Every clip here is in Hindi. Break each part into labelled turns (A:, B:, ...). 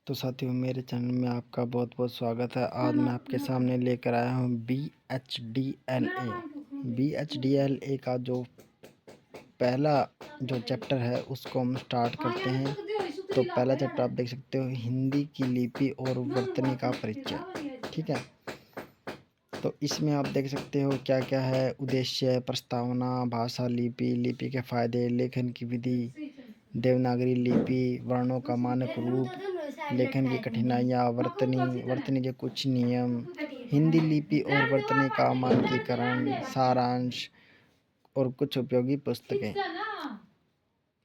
A: तो साथियों, मेरे चैनल में आपका बहुत बहुत स्वागत है। आज मैं आपके सामने लेकर आया हूँ B H D L A का जो पहला जो चैप्टर है उसको हम स्टार्ट करते हैं। तो पहला चैप्टर आप देख सकते हो, हिंदी की लिपि और वर्तनी का परिचय। ठीक है, तो इसमें आप देख सकते हो क्या क्या है। उद्देश्य, प्रस्तावना, भाषा, लिपि, लिपि के फायदे, लेखन की विधि, देवनागरी लिपि, वर्णों का मानक रूप, लेखन की कठिनाइयाँ, वर्तनी, वर्तनी के कुछ नियम, हिंदी लिपि और वर्तनी का मानकीकरण, सारांश और कुछ उपयोगी पुस्तकें।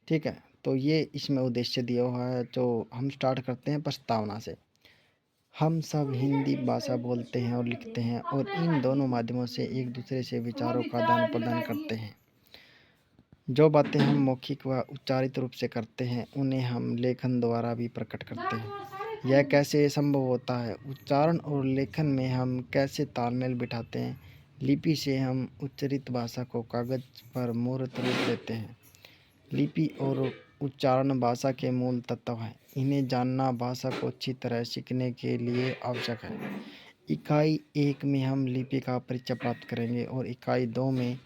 A: ठीक है, तो ये इसमें उद्देश्य दिया हुआ है। तो हम स्टार्ट करते हैं प्रस्तावना से। हम सब हिंदी भाषा बोलते हैं और लिखते हैं और इन दोनों माध्यमों से एक दूसरे से विचारों का आदान प्रदान करते हैं। जो बातें हम मौखिक व उच्चारित रूप से करते हैं उन्हें हम लेखन द्वारा भी प्रकट करते हैं। यह कैसे संभव होता है? उच्चारण और लेखन में हम कैसे तालमेल बिठाते हैं? लिपि से हम उच्चरित भाषा को कागज पर मूर्त रूप देते हैं। लिपि और उच्चारण भाषा के मूल तत्व हैं। इन्हें जानना भाषा को अच्छी तरह सीखने के लिए आवश्यक है। इकाई 1 में हम लिपि का परिचय प्राप्त करेंगे और इकाई 2 में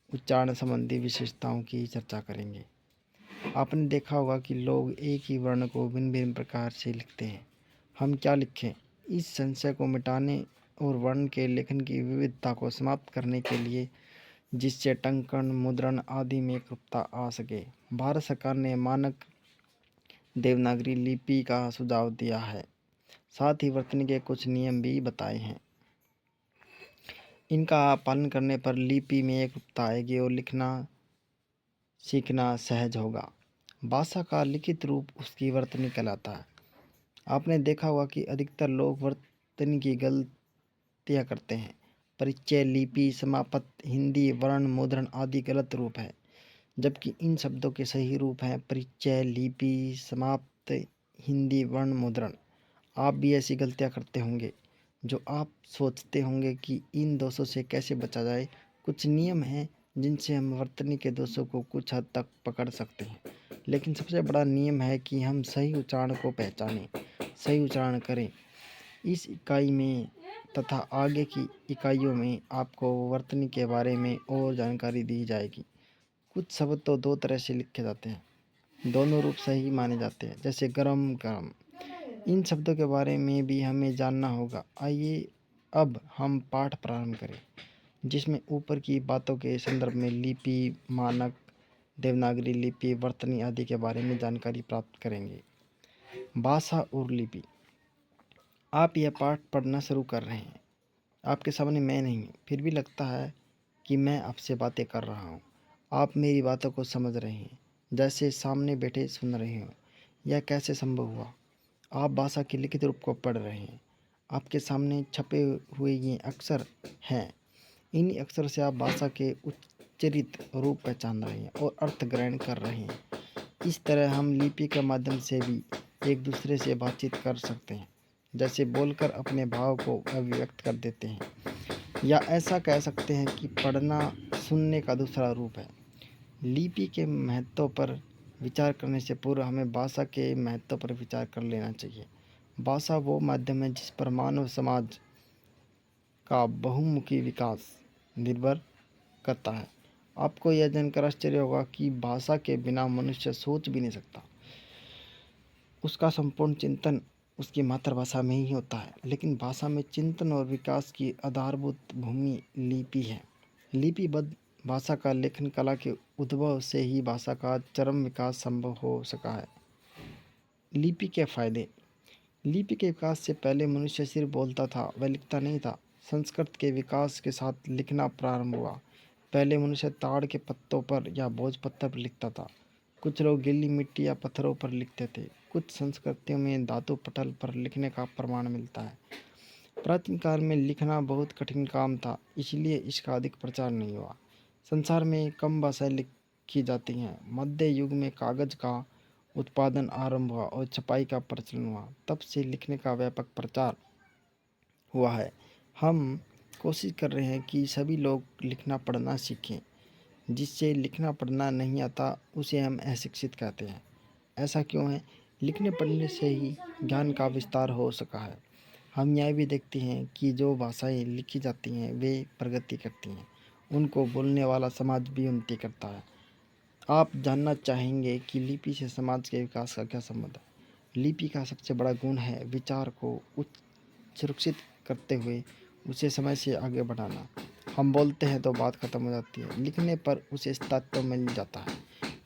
A: उच्चारण संबंधी विशेषताओं की चर्चा करेंगे। आपने देखा होगा कि लोग एक ही वर्ण को भिन्न भिन्न प्रकार से लिखते हैं। हम क्या लिखें? इस संशय को मिटाने और वर्ण के लेखन की विविधता को समाप्त करने के लिए, जिससे टंकन, मुद्रण आदि में एकरूपता आ सके, भारत सरकार ने मानक देवनागरी लिपि का सुझाव दिया है। साथ ही वर्तनी के कुछ नियम भी बताए हैं। इनका पालन करने पर लिपि में एकरूपता आएगी और लिखना सीखना सहज होगा। भाषा का लिखित रूप उसकी वर्तनी कहलाता है। आपने देखा होगा कि अधिकतर लोग वर्तनी की गलतियाँ करते हैं। परिचय, लिपि, समाप्त, हिंदी, वर्ण, मुद्रण आदि गलत रूप है, जबकि इन शब्दों के सही रूप हैं परिचय, लिपि, समाप्त, हिंदी, वर्ण, मुद्रण। आप भी ऐसी गलतियाँ करते होंगे जो आप सोचते होंगे कि इन दोषों से कैसे बचा जाए। कुछ नियम हैं जिनसे हम वर्तनी के दोषों को कुछ हद तक पकड़ सकते हैं, लेकिन सबसे बड़ा नियम है कि हम सही उच्चारण को पहचानें, सही उच्चारण करें। इस इकाई में तथा आगे की इकाइयों में आपको वर्तनी के बारे में और जानकारी दी जाएगी। कुछ शब्द तो दो तरह से लिखे जाते हैं, दोनों रूप सही माने जाते हैं, जैसे गरम, गरम। इन शब्दों के बारे में भी हमें जानना होगा। आइए अब हम पाठ प्रारंभ करें, जिसमें ऊपर की बातों के संदर्भ में लिपि, मानक देवनागरी लिपि, वर्तनी आदि के बारे में जानकारी प्राप्त करेंगे। भाषा और लिपि। आप यह पाठ पढ़ना शुरू कर रहे हैं। आपके सामने मैं नहीं, फिर भी लगता है कि मैं आपसे बातें कर रहा हूँ। आप मेरी बातों को समझ रहे हैं, जैसे सामने बैठे सुन रहे हो। यह कैसे संभव हुआ? आप भाषा के लिखित रूप को पढ़ रहे हैं। आपके सामने छपे हुए ये अक्षर हैं। इन अक्षर से आप भाषा के उच्चरित रूप पहचान रहे हैं और अर्थ ग्रहण कर रहे हैं। इस तरह हम लिपि के माध्यम से भी एक दूसरे से बातचीत कर सकते हैं, जैसे बोलकर अपने भाव को अभिव्यक्त कर देते हैं, या ऐसा कह सकते हैं कि पढ़ना सुनने का दूसरा रूप है। लिपि के महत्व पर विचार करने से पूर्व हमें भाषा के महत्व पर विचार कर लेना चाहिए। भाषा वो माध्यम है जिस पर मानव समाज का बहुमुखी विकास निर्भर करता है। आपको यह जानकर आश्चर्य होगा कि भाषा के बिना मनुष्य सोच भी नहीं सकता। उसका संपूर्ण चिंतन उसकी मातृभाषा में ही होता है। लेकिन भाषा में चिंतन और विकास की आधारभूत भूमि लिपि है। लिपिबद्ध भाषा का लेखन कला के उद्भव से ही भाषा का चरम विकास संभव हो सका है। लिपि के फायदे। लिपि के विकास से पहले मनुष्य सिर्फ बोलता था, वह लिखता नहीं था। संस्कृत के विकास के साथ लिखना प्रारंभ हुआ। पहले मनुष्य ताड़ के पत्तों पर या भोजपत्र पर लिखता था। कुछ लोग गीली मिट्टी या पत्थरों पर लिखते थे। कुछ संस्कृतियों में धातु पटल पर लिखने का प्रमाण मिलता है। प्राचीन काल में लिखना बहुत कठिन काम था, इसलिए इसका अधिक प्रचार नहीं हुआ। संसार में कम भाषाएं लिखी जाती हैं। मध्य युग में कागज का उत्पादन आरंभ हुआ और छपाई का प्रचलन हुआ। तब से लिखने का व्यापक प्रचार हुआ है। हम कोशिश कर रहे हैं कि सभी लोग लिखना पढ़ना सीखें। जिससे लिखना पढ़ना नहीं आता उसे हम अशिक्षित कहते हैं। ऐसा क्यों है? लिखने पढ़ने से ही ज्ञान का विस्तार हो सका है। हम यह भी देखते हैं कि जो भाषाएं लिखी जाती हैं वे प्रगति करती हैं, उनको बोलने वाला समाज भी उन्नति करता है। आप जानना चाहेंगे कि लिपि से समाज के विकास का क्या संबंध है। लिपि का सबसे बड़ा गुण है विचार को सुरक्षित करते हुए उसे समय से आगे बढ़ाना। हम बोलते हैं तो बात खत्म हो जाती है, लिखने पर उसे स्थायित्व मिल जाता है।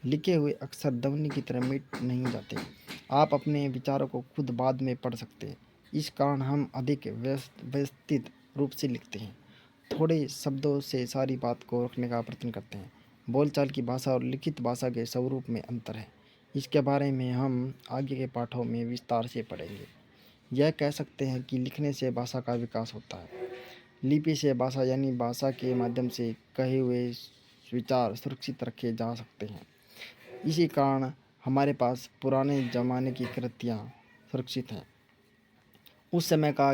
A: लिखे हुए अक्सर ध्वनि की तरह मिट नहीं जाते। आप अपने विचारों को खुद बाद में पढ़ सकते हैं। इस कारण हम अधिक व्यवस्थित रूप से लिखते हैं, थोड़े शब्दों से सारी बात को रखने का प्रयत्न करते हैं। बोलचाल की भाषा और लिखित भाषा के स्वरूप में अंतर है। इसके बारे में हम आगे के पाठों में विस्तार से पढ़ेंगे। यह कह सकते हैं कि लिखने से भाषा का विकास होता है। लिपि से भाषा यानी भाषा के माध्यम से कहे हुए विचार सुरक्षित रखे जा सकते हैं। इसी कारण हमारे पास पुराने ज़माने की कृतियाँ सुरक्षित हैं। उस समय का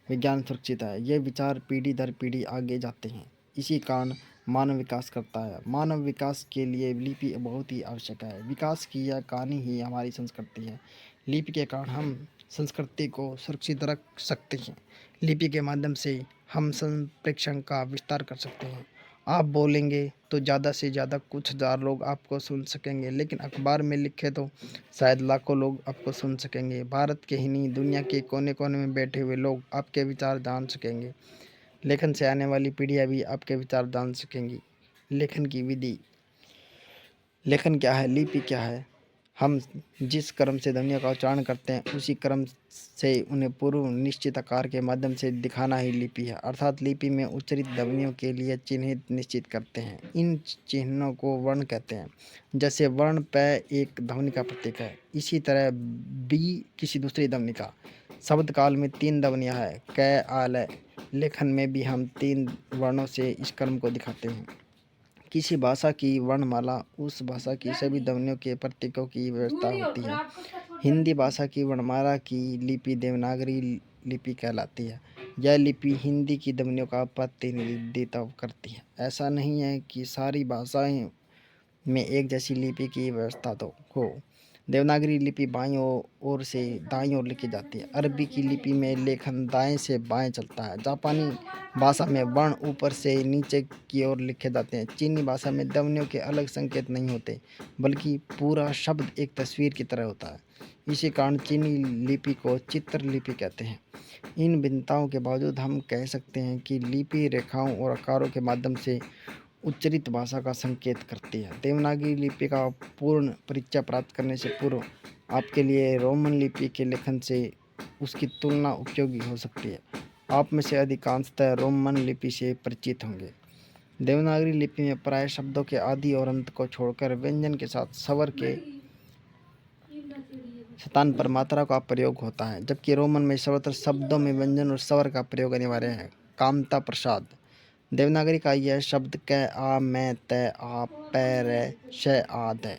A: विज्ञान सुरक्षित है। ये विचार पीढ़ी दर पीढ़ी आगे जाते हैं। इसी कारण मानव विकास करता है। मानव विकास के लिए लिपि बहुत ही आवश्यक है। विकास की यह कहानी ही हमारी संस्कृति है। लिपि के कारण हम संस्कृति को सुरक्षित रख सकते हैं। लिपि के माध्यम से हम संप्रेषण का विस्तार कर सकते हैं। आप बोलेंगे तो ज़्यादा से ज़्यादा कुछ हज़ार लोग आपको सुन सकेंगे, लेकिन अखबार में लिखे तो शायद लाखों लोग आपको सुन सकेंगे। भारत के ही नहीं, दुनिया के कोने कोने में बैठे हुए लोग आपके विचार जान सकेंगे। लेखन से आने वाली पीढ़ियाँ भी आपके विचार जान सकेंगी। लेखन की विधि। लेखन क्या है, लिपि क्या है? हम जिस क्रम से ध्वनियों का उच्चारण करते हैं उसी क्रम से उन्हें पूर्व निश्चित आकार के माध्यम से दिखाना ही लिपि है। अर्थात लिपि में उच्चारित ध्वनियों के लिए चिन्हित निश्चित करते हैं। इन चिन्हों को वर्ण कहते हैं। जैसे वर्ण प एक ध्वनि का प्रतीक है, इसी तरह बी किसी दूसरी ध्वनि का। शब्द काल में 3 ध्वनियाँ हैं, क आ ल। लेखन में भी हम 3 वर्णों से इस क्रम को दिखाते हैं। किसी भाषा की वर्णमाला उस भाषा की सभी ध्वनियों के प्रतीकों की व्यवस्था होती है। हिंदी भाषा की वर्णमाला की लिपि देवनागरी लिपि कहलाती है। यह लिपि हिंदी की ध्वनियों का प्रतिनिधित्व करती है। ऐसा नहीं है कि सारी भाषाएं में एक जैसी लिपि की व्यवस्था तो हो। देवनागरी लिपि बाईं ओर से दाईं ओर लिखी जाती है। अरबी की लिपि में लेखन दाएं से बाएं चलता है। जापानी भाषा में वर्ण ऊपर से नीचे की ओर लिखे जाते हैं। चीनी भाषा में ध्वनियों के अलग संकेत नहीं होते, बल्कि पूरा शब्द एक तस्वीर की तरह होता है। इसी कारण चीनी लिपि को चित्र लिपि कहते हैं। इन भिन्नताओं के बावजूद हम कह सकते हैं कि लिपि रेखाओं और आकारों के माध्यम से उच्चरित भाषा का संकेत करती है। देवनागरी लिपि का पूर्ण परिचय प्राप्त करने से पूर्व आपके लिए रोमन लिपि के लेखन से उसकी तुलना उपयोगी हो सकती है। आप में से अधिकांशतः रोमन लिपि से परिचित होंगे। देवनागरी लिपि में प्राय शब्दों के आदि और अंत को छोड़कर व्यंजन के साथ स्वर के स्थान पर मात्रा का प्रयोग होता है, जबकि रोमन में सर्वत्र शब्दों में व्यंजन और स्वर का प्रयोग अनिवार्य है। कामता प्रसाद। देवनागरी का यह शब्द क आ मैं त आ पै रै श आ द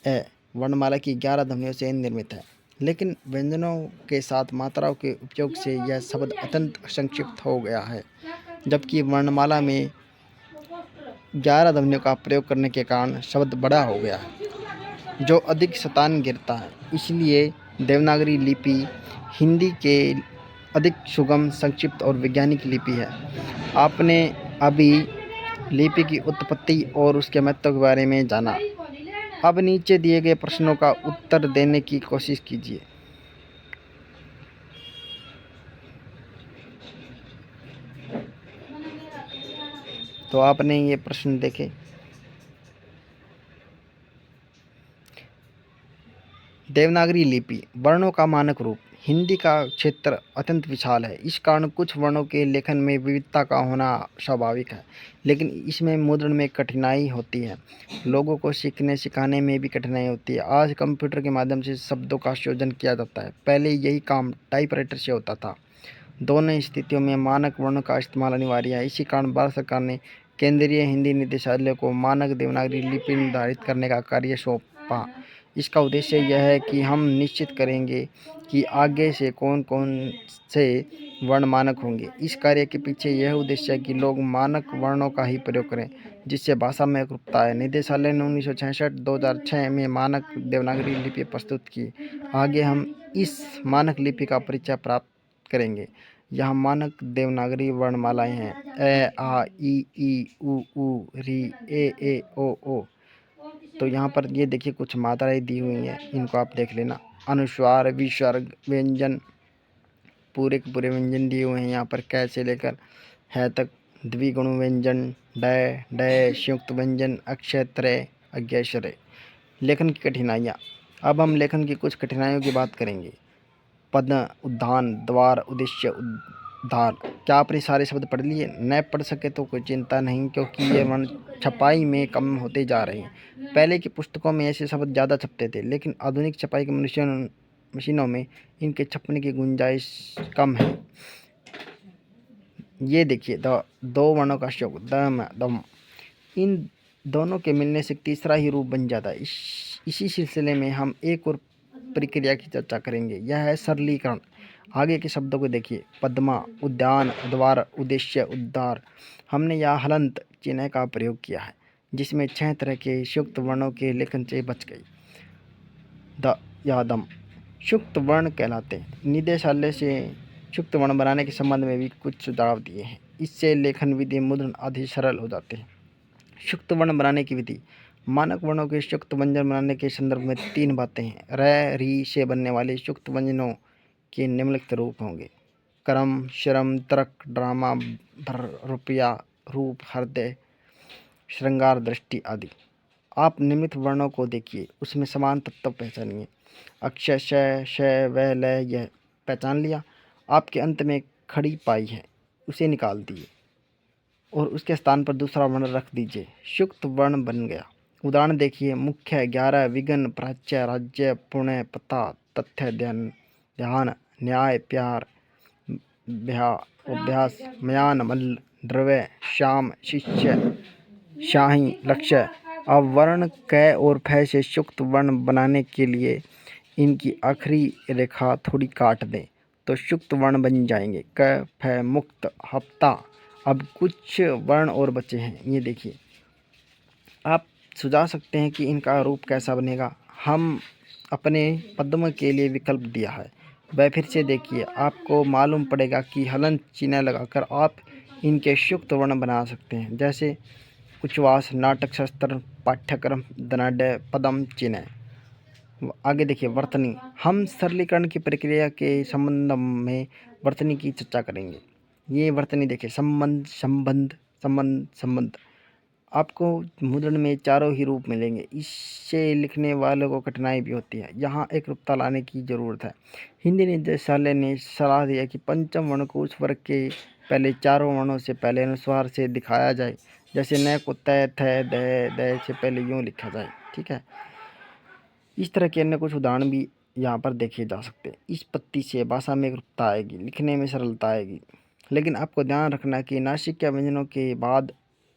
A: ए वर्णमाला की 11 ध्वनियों से निर्मित है, लेकिन व्यंजनों के साथ मात्राओं के उपयोग से यह शब्द अत्यंत संक्षिप्त हो गया है। जबकि वर्णमाला में 11 ध्वनियों का प्रयोग करने के कारण शब्द बड़ा हो गया है, जो अधिक शतान गिरता है। इसलिए देवनागरी लिपि हिंदी के अधिक सुगम, संक्षिप्त और वैज्ञानिक लिपि है। आपने अभी लिपि की उत्पत्ति और उसके महत्व के बारे में जाना। अब नीचे दिए गए प्रश्नों का उत्तर देने की कोशिश कीजिए। तो आपने ये प्रश्न देखे। देवनागरी लिपि वर्णों का मानक रूप। हिंदी का क्षेत्र अत्यंत विशाल है, इस कारण कुछ वर्णों के लेखन में विविधता का होना स्वाभाविक है, लेकिन इसमें मुद्रण में कठिनाई होती है। लोगों को सीखने सिखाने में भी कठिनाई होती है। आज कंप्यूटर के माध्यम से शब्दों का संयोजन किया जाता है, पहले यही काम टाइपराइटर से होता था। दोनों स्थितियों में मानक वर्णों का इस्तेमाल अनिवार्य है। इसी कारण भारत सरकार ने केंद्रीय हिंदी निदेशालय को मानक देवनागरी लिपि निर्धारित करने का कार्य सौंपा। इसका उद्देश्य यह है कि हम निश्चित करेंगे कि आगे से कौन कौन से वर्ण मानक होंगे। इस कार्य के पीछे यह उद्देश्य है कि लोग मानक वर्णों का ही प्रयोग करें, जिससे भाषा में एकरूपता है। निदेशालय ने 1966-2006 में मानक देवनागरी लिपि प्रस्तुत की। आगे हम इस मानक लिपि का परिचय प्राप्त करेंगे। यहाँ मानक देवनागरी वर्णमालाएं हैं: ए, आ, ई, उ, री, ए, ओ। तो यहाँ पर ये देखिए कुछ मात्राएं दी हुई हैं, इनको आप देख लेना। अनुस्वार, विसर्ग, व्यंजन, पूरे के पूरे व्यंजन दिए हुए हैं यहाँ पर, कै से लेकर है तक। द्विगुण व्यंजन, डय, संयुक्त व्यंजन, अक्षय त्रय, अज्ञाक्षर। लेखन की कठिनाइयाँ। अब हम लेखन की कुछ कठिनाइयों की बात करेंगे। पद, उद्धान, द्वार, उद्देश्य, उद्धार। क्या आपने सारे शब्द पढ़ लिए? न पढ़ सके तो कोई चिंता नहीं, क्योंकि ये वर्ण छपाई में कम होते जा रहे हैं। पहले की पुस्तकों में ऐसे शब्द ज़्यादा छपते थे, लेकिन आधुनिक छपाई के मशीनों में इनके छपने की गुंजाइश कम है। ये देखिए दो वर्णों का योग, दम, दम। इन दोनों के मिलने से तीसरा ही रूप बन जाता है। इसी सिलसिले में हम एक और प्रक्रिया की चर्चा करेंगे, यह है सरलीकरण। आगे के शब्दों को देखिए: पद्मा, उद्यान, द्वार, उद्देश्य, उद्धार। हमने यहाँ हलंत चिन्ह का प्रयोग किया है, जिसमें 6 तरह के संयुक्त वर्णों के लेखन से बच गई। द या दम संयुक्त वर्ण कहलाते हैं। निदेशालय से संयुक्त वर्ण बनाने के संबंध में भी कुछ सुझाव दिए हैं। इससे लेखन विधि, मुद्रण आदि सरल हो जाते हैं। संयुक्त वर्ण बनाने की विधि। मानक वर्णों के संयुक्त व्यंजन बनाने के संदर्भ में 3 बातें हैं। र, री से बनने वाले संयुक्त व्यंजनों के निम्नलिखित रूप होंगे: क्रम, श्रम, तर्क, ड्रामा, भर, रुपया, रूप, हृदय, श्रृंगार, दृष्टि आदि। आप निम्नलिखित वर्णों को देखिए, उसमें समान तत्व पहचानिए। अक्षय श, व, ल, यह पहचान लिया। आपके अंत में खड़ी पाई है, उसे निकाल दिए और उसके स्थान पर दूसरा वर्ण रख दीजिए। संयुक्त वर्ण बन गया। उदाहरण देखिए: मुख्य, 11, विघ्न, प्राच्य, राज्य, पुण्य, पता, तथ्य, ध्यान, न्याय, प्यार, अभ्यास, मयान, मल्ल, द्रव्य, श्याम, शिष्य, शाही, लक्ष्य। अब वर्ण क और फ से संयुक्त वर्ण बनाने के लिए इनकी आखिरी रेखा थोड़ी काट दें तो संयुक्त वर्ण बन जाएंगे। क, फ, मुक्त, हफ्ता। अब कुछ वर्ण और बचे हैं, ये देखिए। आप सुझा सकते हैं कि इनका रूप कैसा बनेगा। हम अपने पद्म के लिए विकल्प दिया है, वह फिर से देखिए। आपको मालूम पड़ेगा कि हलंत चिन्ह लगाकर आप इनके संयुक्त वर्ण बना सकते हैं, जैसे उच्छ्वास, नाटक शास्त्र, पाठ्यक्रम, धनाढ्य, पदम चिन्ह। आगे देखिए वर्तनी। हम सरलीकरण की प्रक्रिया के संबंध में वर्तनी की चर्चा करेंगे। ये वर्तनी देखिए: संबंध, संबंध, संबंध, संबंध। आपको मुद्रण में चारों ही रूप मिलेंगे। इससे लिखने वालों को कठिनाई भी होती है, यहाँ एकरूपता लाने की जरूरत है। हिंदी निदेशालय ने सलाह दिया कि पंचम वर्ण को उस वर्ग के पहले चारों वर्णों से पहले अनुस्वार से दिखाया जाए, जैसे न को तय, थ, द से पहले यूँ लिखा जाए। ठीक है, इस तरह के अन्य कुछ उदाहरण भी यहाँ पर देखे जा सकते हैं। इस पत्ती से भाषा में एकरूपता आएगी, लिखने में सरलता आएगी। लेकिन आपको ध्यान रखना कि नासिक व्यंजनों के बाद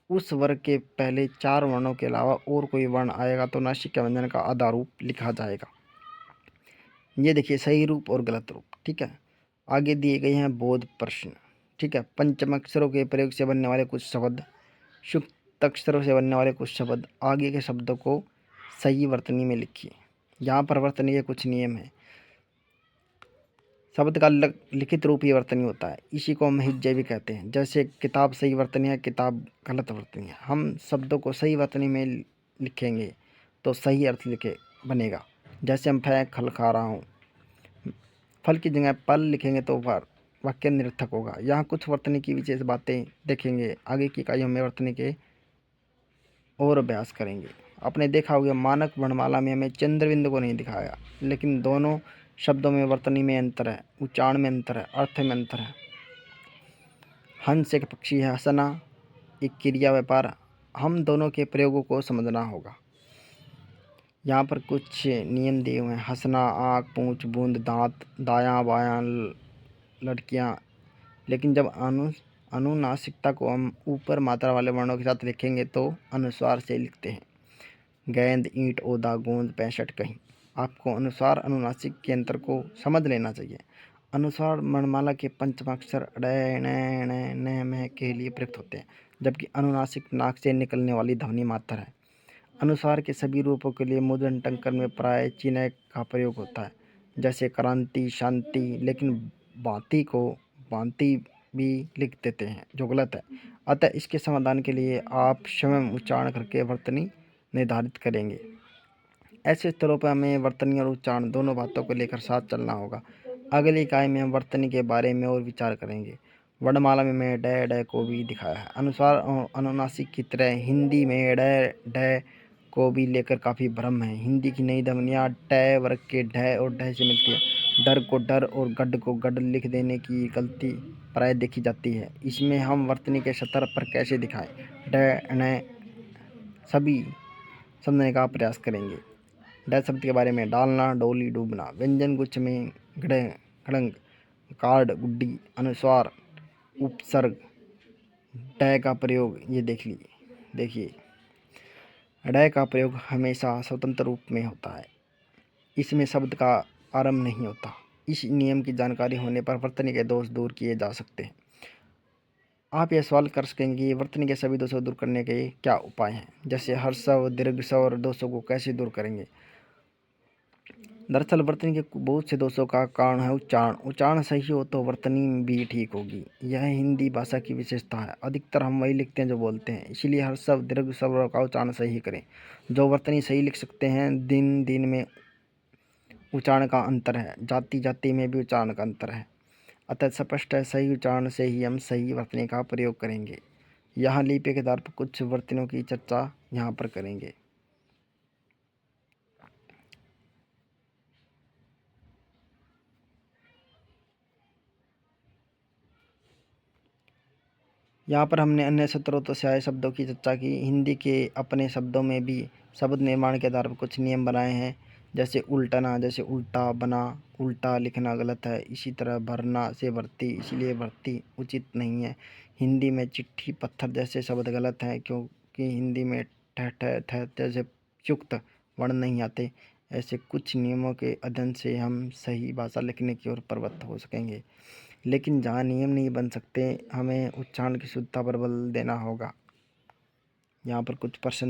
A: उस वर्ग के पहले 4 वर्णों के अलावा और कोई वर्ण आएगा तो नासिक व्यंजन का आधा रूप लिखा जाएगा। ये देखिए सही रूप और गलत रूप। ठीक है, आगे दिए गए हैं बोध प्रश्न। ठीक है, पंचम अक्षरों के प्रयोग से बनने वाले कुछ शब्द, संयुक्त अक्षरों से बनने वाले कुछ शब्द। आगे के शब्दों को सही वर्तनी में लिखिए। यहाँ पर वर्तनी के कुछ नियम हैं। शब्द का लिखित रूप ही वर्तनी होता है, इसी को हम हिज्जे भी कहते हैं। जैसे किताब सही वर्तनी है, किताब गलत वर्तनी है। हम शब्दों को सही वर्तनी में लिखेंगे तो सही अर्थ लिखे बनेगा। जैसे हम फल खा रहा हूँ, फल की जगह पल लिखेंगे तो वाक्य निरर्थक होगा। यहाँ कुछ वर्तनी की विशेष बातें देखेंगे। आगे की इकाइयों में वर्तनी के और अभ्यास करेंगे। आपने देखा होगा मानक वर्णमाला में हमें चंद्रबिंदु को नहीं दिखाया, लेकिन दोनों शब्दों में वर्तनी में अंतर है, उच्चारण में अंतर है, अर्थ में अंतर है। हंस एक पक्षी है, हंसना एक क्रिया व्यापार। हम दोनों के प्रयोगों को समझना होगा। यहाँ पर कुछ नियम दिए हुए हैं: हंसना, आँख, पूँछ, बूंद, दांत, दायां बायां, लड़कियाँ। लेकिन जब अनुनासिकता को हम ऊपर मात्रा वाले वर्णों के साथ लिखेंगे तो अनुस्वार से लिखते हैं। गेंद, ईंट, ओदा, गोंद, 65 कहीं। आपको अनुस्वार अनुनासिक के अंतर को समझ लेना चाहिए। अनुस्वार वर्णमाला के पंचमाक्षर ड़, ण, ण, न, म के लिए प्रयुक्त होते हैं। जबकि अनुनासिक नाक से निकलने वाली ध्वनि मात्र है। अनुस्वार के सभी रूपों के लिए मुद्रणटंकन में प्राय चिह्न का प्रयोग होता है, जैसे क्रांति, शांति, लेकिन भांति को भांति भी लिख देते हैं, जो गलत है। अतः इसके समाधान के लिए आप स्वयं उच्चारण करके वर्तनी निर्धारित करेंगे। ऐसे स्तरों पर हमें वर्तनी और उच्चारण दोनों बातों को लेकर साथ चलना होगा। अगली इकाई में हम वर्तनी के बारे में और विचार करेंगे। वर्णमाला में मैं ड ड को भी दिखाया है। अनुस्वार और अनुनासिक की तरह हिंदी में ड ड को भी लेकर काफ़ी भ्रम है। हिंदी की नई ध्वनियाँ ट वर्ग के ढ और ढ से मिलती है। डर को डर और गड को गड लिख देने की गलती प्राय देखी जाती है। इसमें हम वर्तनी के स्तर पर कैसे दिखाएं? ड ण सभी समझने का प्रयास करेंगे। ड शब्द के बारे में डालना, डोली, डूबना। व्यंजन गुच्छ में गड़, खड़ंग, कार्ड, गुड्डी। अनुस्वार, उपसर्ग, ड का प्रयोग ये देखिए ड का प्रयोग हमेशा स्वतंत्र रूप में होता है। इसमें शब्द का आरंभ नहीं होता। इस नियम की जानकारी होने पर वर्तनी के दोष दूर किए जा सकते हैं। आप यह सवाल कर सकेंगे कि वर्तनी के सभी दोषों को दूर करने के क्या उपाय हैं, जैसे हर्ष स्वर, दीर्घ स्वर और दोषों को कैसे दूर करेंगे। दरअसल वर्तनी के बहुत से दोषों का कारण है उच्चारण। उच्चारण सही हो तो वर्तनी भी ठीक होगी। यह हिंदी भाषा की विशेषता है। अधिकतर हम वही लिखते हैं जो बोलते हैं, इसलिए हर शब्द, दीर्घ स्वर का उच्चारण सही करें। जो वर्तनी सही लिख सकते हैं, दिन दिन में उच्चारण का अंतर है, जाति जाति में भी उच्चारण का अंतर है। अतः स्पष्ट है, सही उच्चारण से ही हम सही वर्तनी का प्रयोग करेंगे। यहाँ लिपि के आधार पर कुछ वर्तनियों की चर्चा यहाँ पर करेंगे। यहाँ पर हमने अन्य स्रोतों से आए शब्दों की चर्चा की। हिंदी के अपने शब्दों में भी शब्द निर्माण के आधार पर कुछ नियम बनाए हैं, जैसे उल्टना, जैसे उल्टा बना, उल्टा लिखना गलत है। इसी तरह भरना से भर्ती, इसलिए भर्ती उचित नहीं है। हिंदी में चिट्ठी, पत्थर जैसे शब्द गलत हैं, क्योंकि हिंदी में ठ ठ ठ जैसे युक्त वर्ण नहीं आते। ऐसे कुछ नियमों के अध्ययन से हम सही भाषा लिखने की ओर प्रवृत्त हो सकेंगे। लेकिन जहाँ नियम नहीं बन सकते, हमें उच्चारण की शुद्धता पर बल देना होगा। यहाँ पर कुछ प्रश्न